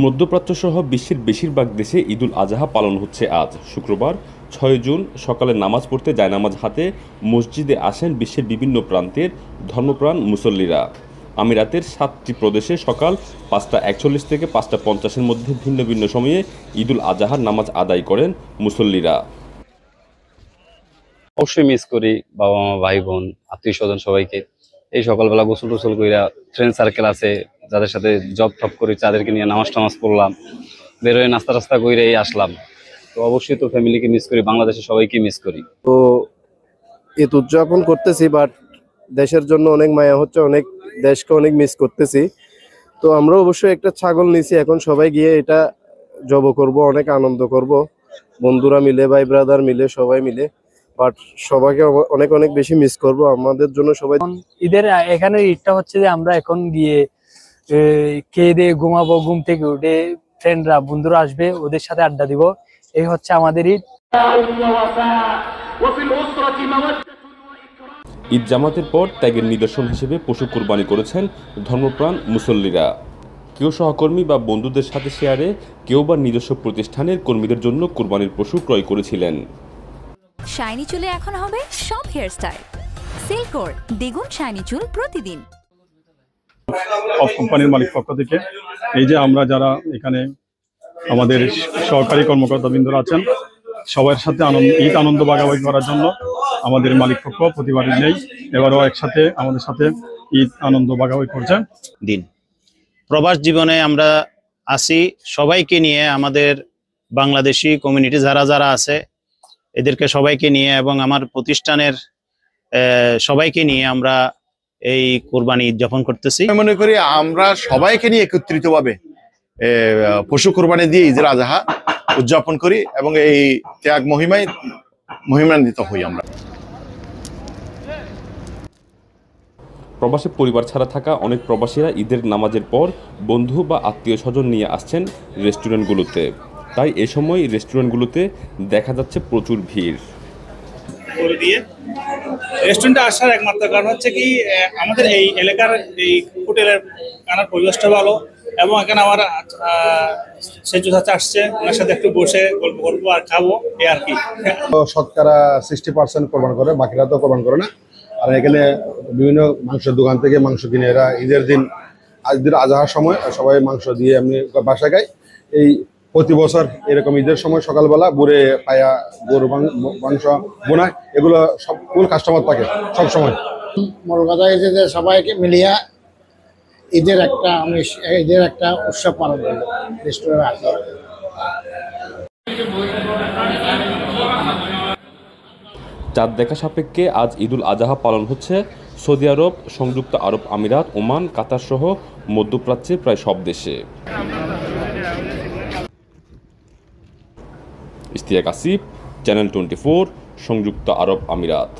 মধ্যপ্রাচ্য সহ বিশ্বের বেশিরভাগ দেশে ঈদুল আজহা পালন হচ্ছে আজ শুক্রবার ৬ জুন সকালে নামাজ পড়তে জায়নামাজ হাতে মসজিদে আসেন বিশ্বের বিভিন্ন প্রান্তের ধর্মপ্রাণ মুসল্লিরা। আমিরাতের ৭টি প্রদেশে সকাল ৫টা ৪১ থেকে ৫টা ৫০-এর মধ্যে ভিন্ন ভিন্ন সময়ে ঈদুল আজহার নামাজ আদায় করেন মুসল্লিরা। অবশ্যই মিস করি বাবা মা ভাই বোন আত্মীয় স্বজন সবাইকে। এই সকালবেলা গোসল টোসল কইরা ফ্রেন্ড সার্কেল আছে যাদের সাথে জব টপ করি তাদেরকে নিয়ে নামাজ টামাজ পড়লাম, বেরোয় নাস্তা টাস্তা কইরে আসলাম। তো অবশ্যই তো ফ্যামিলিকে মিস করি, বাংলাদেশের সবাইকে মিস করি। তো ঈদ উদযাপন করতেছি, বাট দেশের জন্য অনেক মায়া হচ্ছে, অনেক দেশকে অনেক মিস করতেছি। তো আমরা অবশ্যই একটা ছাগল নিছি, এখন সবাই গিয়ে এটা জব করব, অনেক আনন্দ করব বন্ধুরা মিলে, ভাই ব্রাদার মিলে, সবাই মিলে। বাট সবাইকে অনেক অনেক বেশি মিস করব। আমাদের জন্য সবাই ঈদের এখানে ঈদটা হচ্ছে যে আমরা এখন গিয়ে খেয়ে দিয়ে ঘুমাবো, ঘুম থেকে উঠে ফ্রেন্ডরা বন্ধুরা আসবে, ওদের সাথে আড্ডা দিব। এই হচ্ছে আমাদের ঈদ। ঈদ জামাতের পর ত্যাগের নিদর্শন হিসেবে পশু কুরবানি করেছেন ধর্মপ্রাণ মুসল্লিরা। কেউ সহকর্মী বা বন্ধুদের সাথে শেয়ারে, কেউ বা নিজস্ব প্রতিষ্ঠানের কর্মীদের জন্য কুরবানির পশু ক্রয় করেছিলেন। শাইনি চুলে এখন হবে সব হেয়ারস্টাইল। সিল্কোর দ্বিগুণ শাইনি চুল প্রতিদিন। অফ কোম্পানির মালিক পক্ষ থেকে এই যে আমরা যারা এখানে আমাদের সহকারী কর্মকর্তাবৃন্দরা আছেন, সবার সাথে ঈদ আনন্দ ভাগাভাগি করার জন্য আমাদের মালিক পক্ষ প্রতিবারই নেই, এবারও একসাথে আমাদের সাথে ঈদ আনন্দ ভাগাভাগি করছেন। দিন প্রবাস জীবনে আমরা আসি সবাইকে নিয়ে, আমাদের বাংলাদেশি কমিউনিটি যারা যারা আছে এদেরকে সবাইকে নিয়ে এবং আমার প্রতিষ্ঠানের সবাইকে নিয়ে আমরা এই কোরবানি উদযাপন করতেছি। মনে করি আমরা সবাইকে নিয়ে একত্রিতভাবে পশু কোরবানি দিয়ে ঈদের আজহা উদযাপন করি এবং এই ত্যাগ মহিমান্বিত হই আমরা। প্রবাসী পরিবার ছাড়া থাকা অনেক প্রবাসীরা ঈদের নামাজের পর বন্ধু বা আত্মীয় স্বজন নিয়ে আসছেন রেস্টুরেন্টগুলোতে। তাই এ সময় রেস্টুরেন্টগুলোতে দেখা যাচ্ছে প্রচুর ভিড়। রেস্টুরেন্টে আসার একমাত্র কারণ হচ্ছে কি আমাদের এই এলাকার এই হোটেলের খানার পরিবেশটা ভালো এবং এখানে আমার সেজু চাচা আসছে, ওনার সাথে একটু বসে গল্প করবো আর খাবো, এই আর কি। শতকরা 60% কোরবান করে, বাকিরা তো কোরবান করে না। আর এখানে বিভিন্ন মাংসের দোকান থেকে মাংস কিনে এরা ঈদের দিন আজহার সময় সবাই মাংস দিয়ে এমনি বাসা খায়। এই প্রতি বছর এরকম ঈদের সময় সকালবেলা বুড়ে পায়া গরু মাংস বোনায়, এগুলো সব ফুল কাস্টমার থাকে সব সময়। মূল কথা হচ্ছে যে সবাইকে মিলিয়া ঈদের একটা উৎসব পালন করে রেস্টুরেন্টে আসে। চাঁদ দেখা সাপেক্ষে আজ ঈদুল আজহা পালন হচ্ছে সৌদি আরব, সংযুক্ত আরব আমিরাত, ওমান, কাতার সহ মধ্যপ্রাচ্যের প্রায় সব দেশে। ইশতিয়াক আসিফ, চ্যানেল 24, সংযুক্ত আরব আমিরাত।